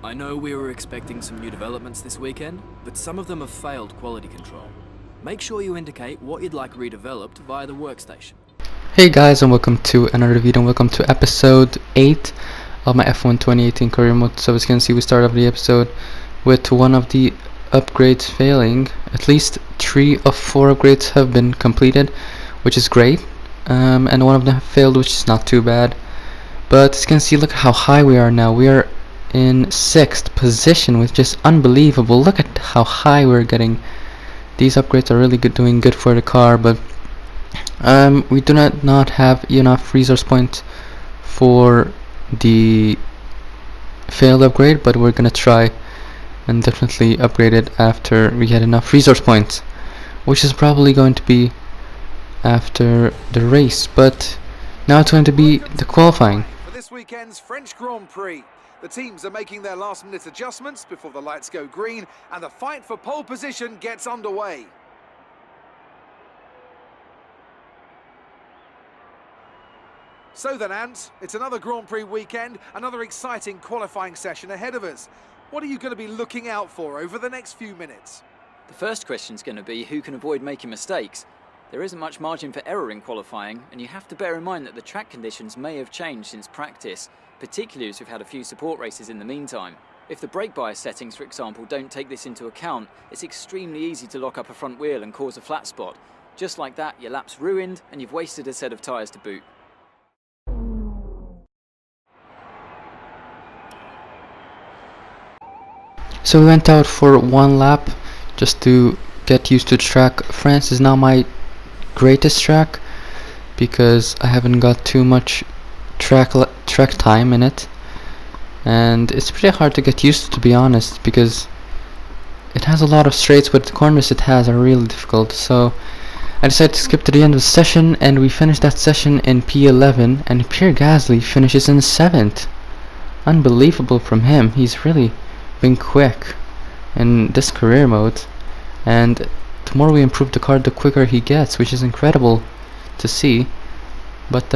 I know we were expecting some new developments this weekend, but some of them have failed quality control. Make sure you indicate what you'd like redeveloped via the workstation. Hey guys, and welcome to another video, and welcome to episode 8 of my F1 2018 career mode. So as you can see, we start off the episode with one of the upgrades failing. At least 3 of 4 upgrades have been completed, which is great, and one of them failed, which is not too bad. But as you can see, look at how high we are now. We are in 6th position, which is unbelievable. Look at how high we're getting. These upgrades are really doing good for the car, but we do not have enough resource points for the failed upgrade, but we're gonna try and definitely upgrade it after we get enough resource points, which is probably going to be after the race. But now it's going to be the qualifying. For this weekend's French Grand Prix, the teams are making their last-minute adjustments before the lights go green, and the fight for pole position gets underway. So then, Ant, it's another Grand Prix weekend, another exciting qualifying session ahead of us. What are you going to be looking out for over the next few minutes? The first question is going to be who can avoid making mistakes. There isn't much margin for error in qualifying, and you have to bear in mind that the track conditions may have changed since practice, particularly as we've had a few support races in the meantime. If the brake bias settings, for example, don't take this into account, it's extremely easy to lock up a front wheel and cause a flat spot. Just like that, your lap's ruined, and you've wasted a set of tyres to boot. So we went out for one lap just to get used to the track. France is now my greatest track because I haven't got too much track time in it, and it's pretty hard to get used to be honest, because it has a lot of straights, but the corners it has are really difficult. So I decided to skip to the end of the session, and we finished that session in P11, and Pierre Gasly finishes in 7th. Unbelievable from him. He's really been quick in this career mode, and the more we improve the car, the quicker he gets, which is incredible to see. But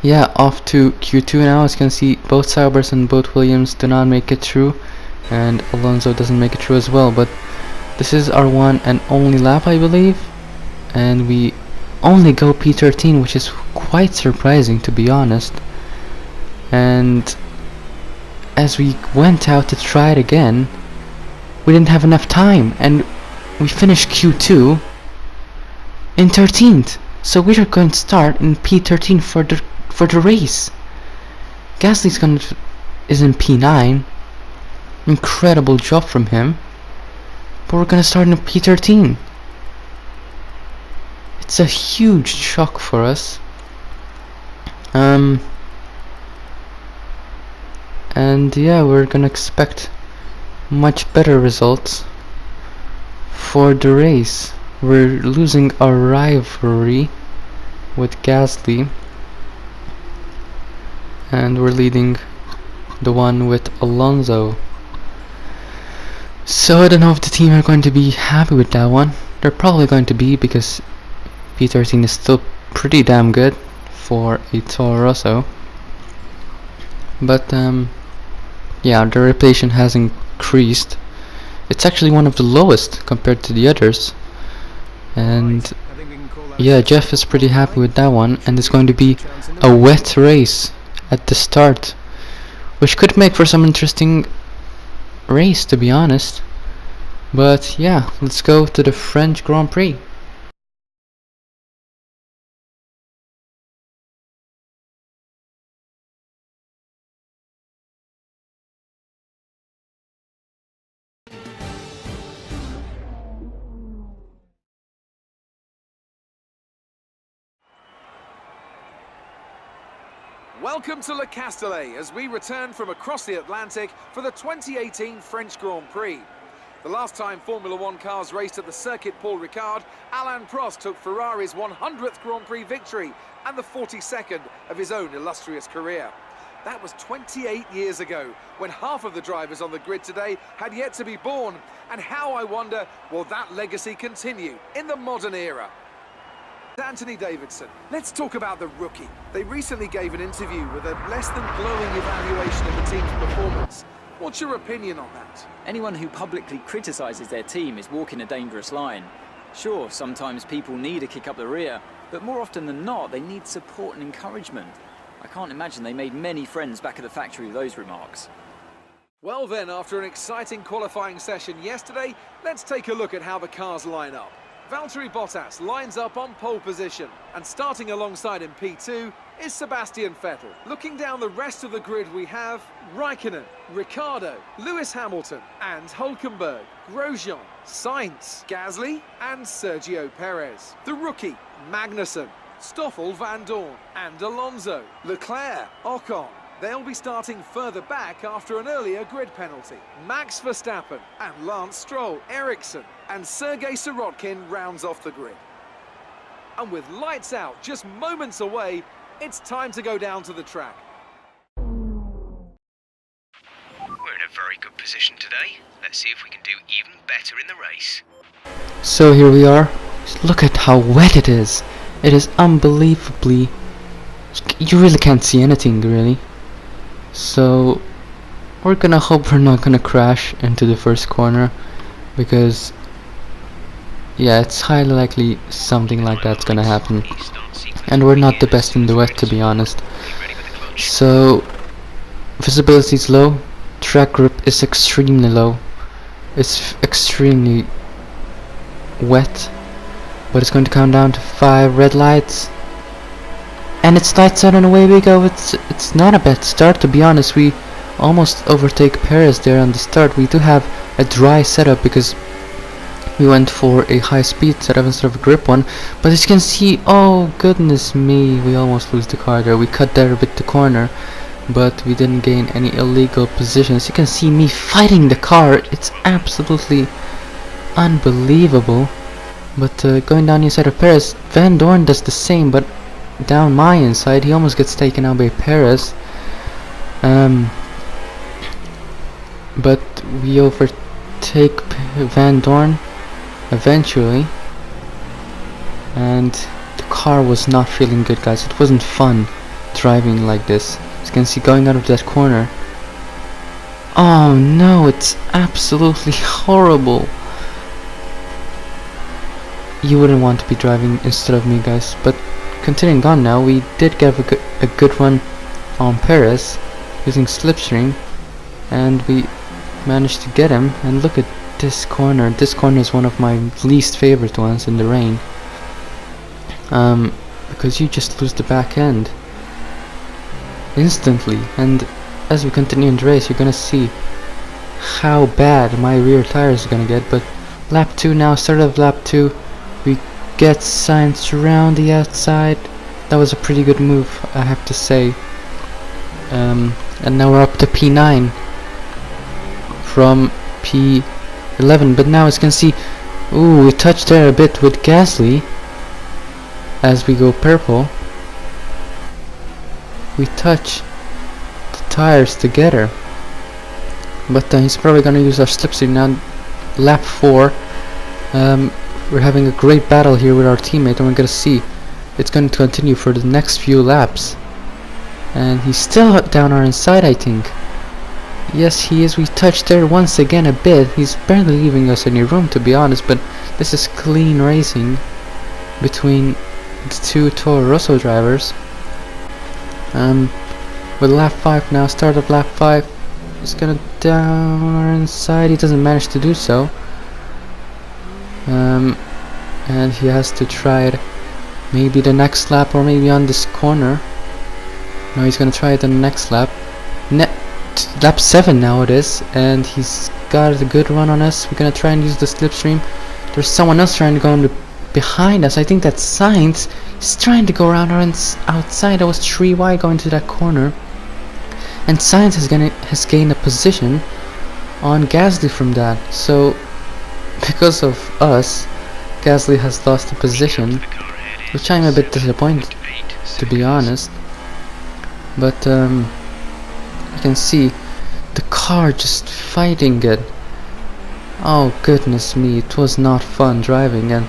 yeah, off to Q2 now. As you can see, both Saubers and both Williams do not make it through, and Alonso doesn't make it through as well. But this is our one and only lap, I believe, and we only go P13, which is quite surprising to be honest. And as we went out to try it again, we didn't have enough time, and we finished Q2 in 13th. So we are going to start in P13 for the race. Gasly's is in P9. Incredible job from him. But we're gonna start in P13. It's a huge shock for us. And yeah, we're gonna expect much better results for the race. We're losing our rivalry with Gasly, and we're leading the one with Alonso. So I don't know if the team are going to be happy with that one. They're probably going to be, because P13 is still pretty damn good for a Toro Rosso. But yeah, the reputation has increased. It's actually one of the lowest compared to the others. And yeah, Jeff is pretty happy with that one, and it's going to be a wet race at the start, which could make for some interesting race to be honest. But yeah, let's go to the French Grand Prix. Welcome to Le Castellet as we return from across the Atlantic for the 2018 French Grand Prix. The last time Formula One cars raced at the Circuit Paul Ricard, Alain Prost took Ferrari's 100th Grand Prix victory and the 42nd of his own illustrious career. That was 28 years ago, when half of the drivers on the grid today had yet to be born. And how, I wonder, will that legacy continue in the modern era? Anthony Davidson, let's talk about the rookie. They recently gave an interview with a less than glowing evaluation of the team's performance. What's your opinion on that? Anyone who publicly criticises their team is walking a dangerous line. Sure, sometimes people need a kick up the rear, but more often than not, they need support and encouragement. I can't imagine they made many friends back at the factory with those remarks. Well then, after an exciting qualifying session yesterday, let's take a look at how the cars line up. Valtteri Bottas lines up on pole position, and starting alongside in P2 is Sebastian Vettel. Looking down the rest of the grid, we have Raikkonen, Ricciardo, Lewis Hamilton and Hülkenberg, Grosjean, Sainz, Gasly and Sergio Perez. The rookie, Magnussen, Stoffel van Dorn and Alonso, Leclerc, Ocon. They'll be starting further back after an earlier grid penalty. Max Verstappen and Lance Stroll, Ericsson and Sergei Sirotkin rounds off the grid. And with lights out just moments away, it's time to go down to the track. We're in a very good position today. Let's see if we can do even better in the race. So here we are. Look at how wet it is. It is unbelievably... You really can't see anything, really. So we're gonna hope we're not gonna crash into the first corner, because yeah, it's highly likely something like that's gonna happen, and we're not the best in the wet, to be honest. So visibility is low, track grip is extremely low, it's extremely wet, but it's going to count down to 5 red lights. And it's lights out and away we go. It's not a bad start, to be honest. We almost overtake Perez there on the start. We do have a dry setup because we went for a high speed setup instead of a grip one. But as you can see, oh goodness me, we almost lose the car there. We cut there with the corner, but we didn't gain any illegal positions. You can see me fighting the car. It's absolutely unbelievable. But going down the inside of Perez, Van Dorn does the same, but down my inside he almost gets taken out by Perez, but we overtake Van Dorn eventually, and the car was not feeling good, guys. It wasn't fun driving like this. As you can see, going out of that corner, oh no, it's absolutely horrible. You wouldn't want to be driving instead of me, guys. But continuing on now, we did get a good run on Perez using slipstream, and we managed to get him. And look at this corner. This corner is one of my least favorite ones in the rain, because you just lose the back end instantly. And as we continue in the race, you're gonna see how bad my rear tires are gonna get. But lap 2 now, start of lap 2, we get Sainz around the outside. That was a pretty good move, I have to say. And now we're up to P9 from P11. But now as you can see, ooh, we touched there a bit with Gasly. As we go purple, we touch the tires together. But he's probably gonna use our slipstream now. Lap 4. We're having a great battle here with our teammate, and we're gonna see it's going to continue for the next few laps. And he's still down our inside, I think. Yes, he is. We touched there once again a bit. He's barely leaving us any room, to be honest, but this is clean racing between the two Toro Rosso drivers. With lap 5 now, start of lap 5. He's gonna down our inside. He doesn't manage to do so. And he has to try it maybe the next lap, or maybe on this corner. No, he's gonna try it on the next lap. Lap 7 now it is, and he's got a good run on us. We're gonna try and use the slipstream. There's someone else trying to go on behind us. I think that's Sainz. He's trying to go around our outside. I was 3 wide going to that corner, and Sainz has gained a position on Gasly from that. So because of us, Gasly has lost the position, which I'm a bit disappointed, to be honest. But you can see the car just fighting it. Oh goodness me, it was not fun driving, and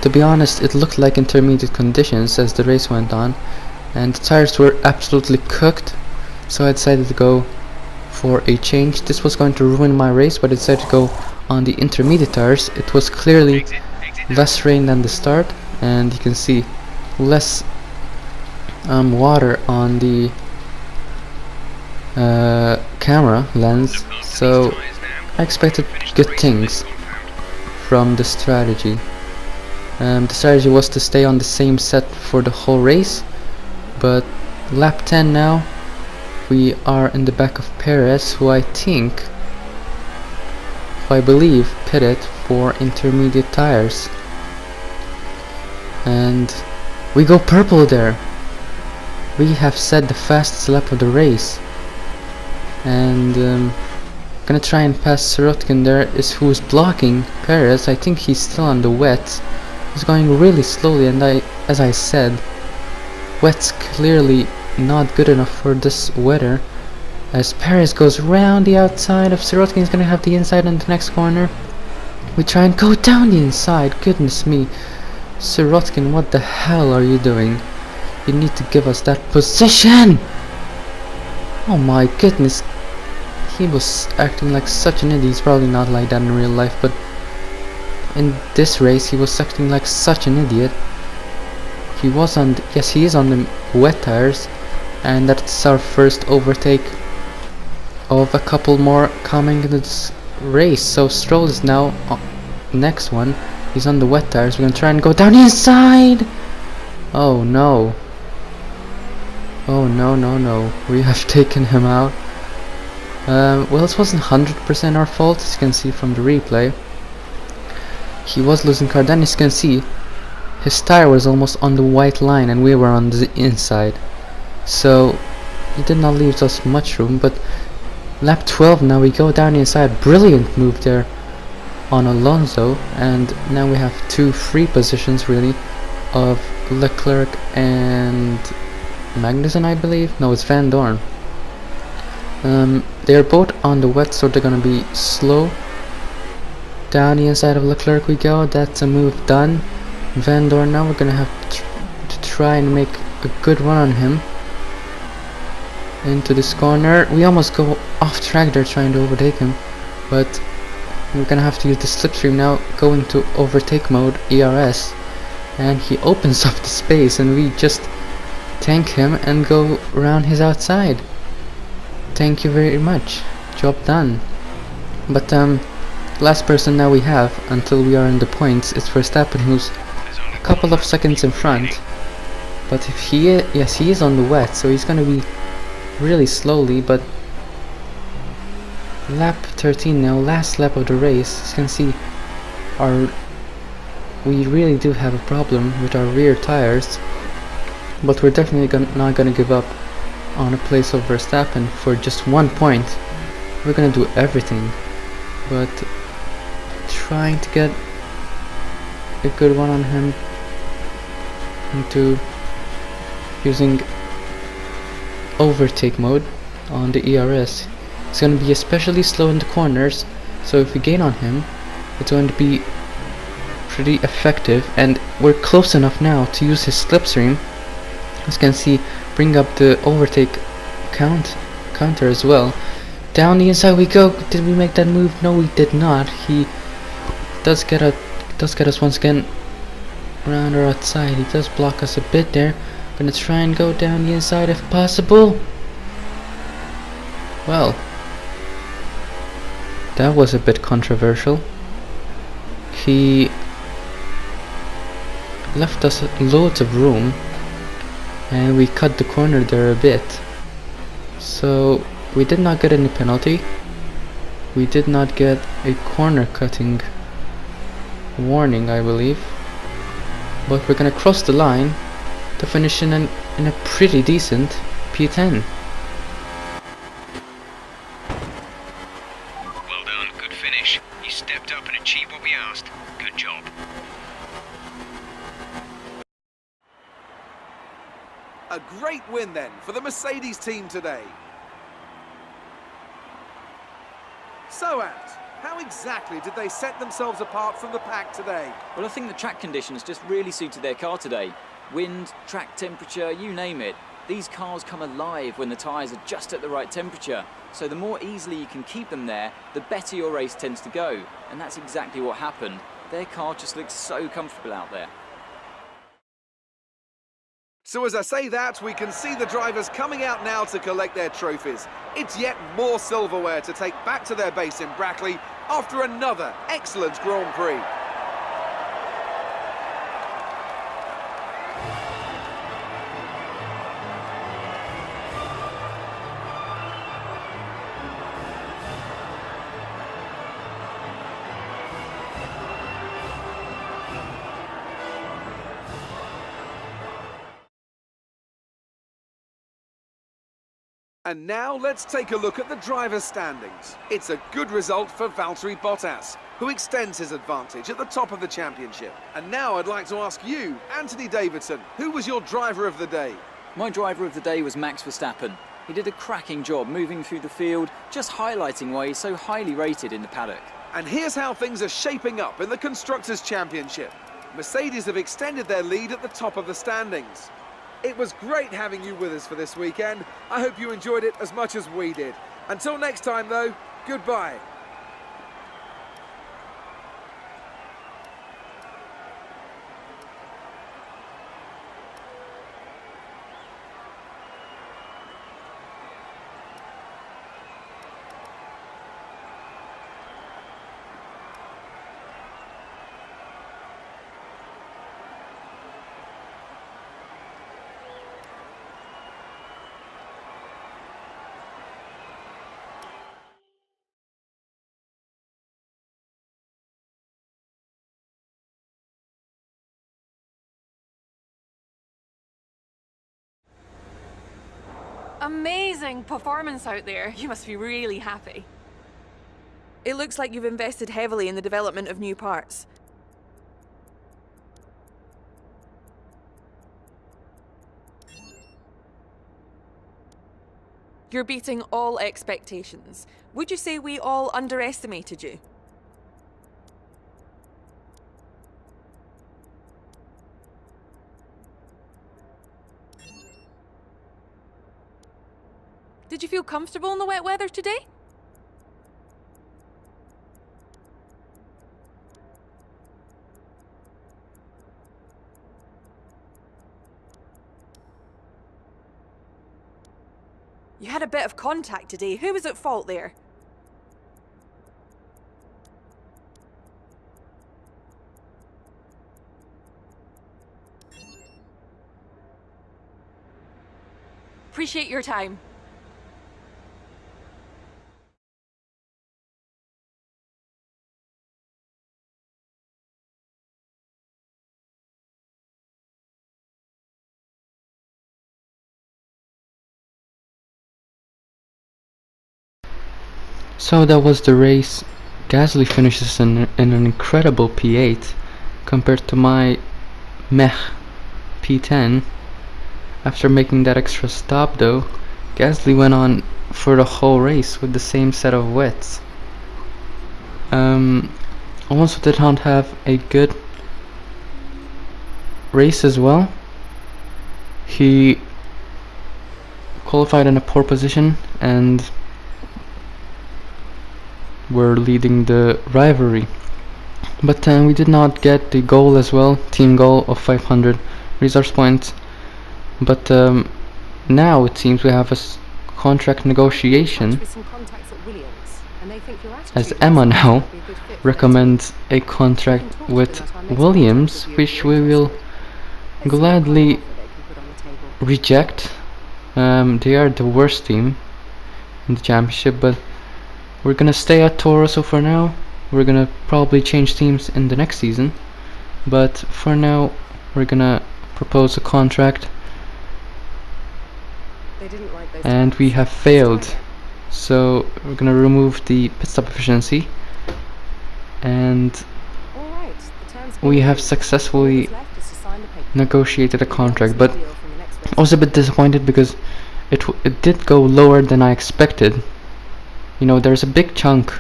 to be honest, it looked like intermediate conditions as the race went on, and the tires were absolutely cooked. So I decided to go for a change. This was going to ruin my race, but I decided to go on the intermediate tires. It was clearly less rain than the start, and you can see less water on the camera lens, so I expected good things from the strategy. The strategy was to stay on the same set for the whole race, but lap 10 now, we are in the back of Perez, who I believe pitted for intermediate tires. And we go purple there. We have set the fastest lap of the race. And gonna try and pass Sirotkin there, who's blocking Perez. I think he's still on the wets. He's going really slowly, and as I said, wet's clearly not good enough for this weather. As Perez goes round the outside of Sirotkin, he's gonna have the inside in the next corner. We try and go down the inside. Goodness me, Sirotkin, what the hell are you doing? You need to give us that position. Oh my goodness, he was acting like such an idiot. He's probably not like that in real life, but in this race he was acting like such an idiot. He is on the wet tires, and that's our first overtake of a couple more coming in this race. So Stroll is now on next one. He's on the wet tires. We're gonna try and go down the inside. Oh no. Oh no, we have taken him out. Well, it wasn't 100% our fault, as you can see from the replay. He was losing car. Then as you can see, his tire was almost on the white line and we were on the inside. So he did not leave us much room, but lap 12 now we go down the inside. Brilliant move there on Alonso, and now we have two free positions really of Leclerc and Magnussen, I believe. No, it's Van Dorn. They're both on the wet, so they're gonna be slow. Down the inside of Leclerc we go. That's a move done. Van Dorn now, we're gonna have to try and make a good run on him into this corner. We almost go off track there trying to overtake him, but we're gonna have to use the slipstream now, go into overtake mode, ERS, and he opens up the space and we just tank him and go around his outside. Thank you very much, job done. But last person now we have until we are in the points is Verstappen, who's a couple of seconds in front. But if he is on the wet, so he's gonna be really slowly. But lap 13 now, last lap of the race. As you can see, we really do have a problem with our rear tires, but we're definitely not gonna give up on a place of Verstappen for just 1 point. We're gonna do everything, but trying to get a good one on him into using overtake mode on the ERS. It's going to be especially slow in the corners, so if we gain on him, it's going to be pretty effective. And we're close enough now to use his slipstream, as you can see, bring up the overtake counter as well. Down the inside we go. Did we make that move? No, we did not. He does get us once again around or outside. He does block us a bit there. Gonna try and go down the inside if possible. Well, that was a bit controversial. He left us loads of room and we cut the corner there a bit. So we did not get any penalty. We did not get a corner cutting warning, I believe. But we're gonna cross the line to finish in a pretty decent P10. Well done, good finish. You stepped up and achieved what we asked. Good job. A great win then for the Mercedes team today. So, Ant, how exactly did they set themselves apart from the pack today? Well, I think the track conditions just really suited their car today. Wind, track temperature, you name it. These cars come alive when the tyres are just at the right temperature, so the more easily you can keep them there, the better your race tends to go. And that's exactly what happened. Their car just looks so comfortable out there. So as I say that, we can see the drivers coming out now to collect their trophies. It's yet more silverware to take back to their base in Brackley after another excellent Grand Prix. And now let's take a look at the driver's standings. It's a good result for Valtteri Bottas, who extends his advantage at the top of the championship. And now I'd like to ask you, Anthony Davidson, who was your driver of the day? My driver of the day was Max Verstappen. He did a cracking job moving through the field, just highlighting why he's so highly rated in the paddock. And here's how things are shaping up in the Constructors' Championship. Mercedes have extended their lead at the top of the standings. It was great having you with us for this weekend. I hope you enjoyed it as much as we did. Until next time though, goodbye. Amazing performance out there. You must be really happy. It looks like you've invested heavily in the development of new parts. You're beating all expectations. Would you say we all underestimated you? Did you feel comfortable in the wet weather today? You had a bit of contact today. Who was at fault there? Appreciate your time. So that was the race. Gasly finishes in an incredible P8 compared to my meh P10. After making that extra stop though, Gasly went on for the whole race with the same set of wets. Alonso did not have a good race as well. He qualified in a poor position and were leading the rivalry, but we did not get the goal as well, team goal of 500 resource points. But now it seems we have a contract negotiation, as Emma now recommends a contract with Williams, which we will gladly reject. They are the worst team in the championship, but we're gonna stay at Toro Rosso for now. We're gonna probably change teams in the next season, but for now we're gonna propose a contract, and we have failed. So we're gonna remove the pit stop efficiency, and we have successfully negotiated a contract. But I was a bit disappointed because it did go lower than I expected. You know, there's a big chunk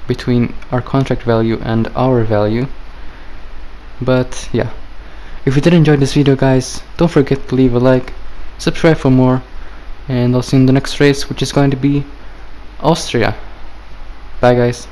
between our contract value and our value. But yeah, if you did enjoy this video guys, don't forget to leave a like, subscribe for more, and I'll see you in the next race, which is going to be Austria. Bye guys.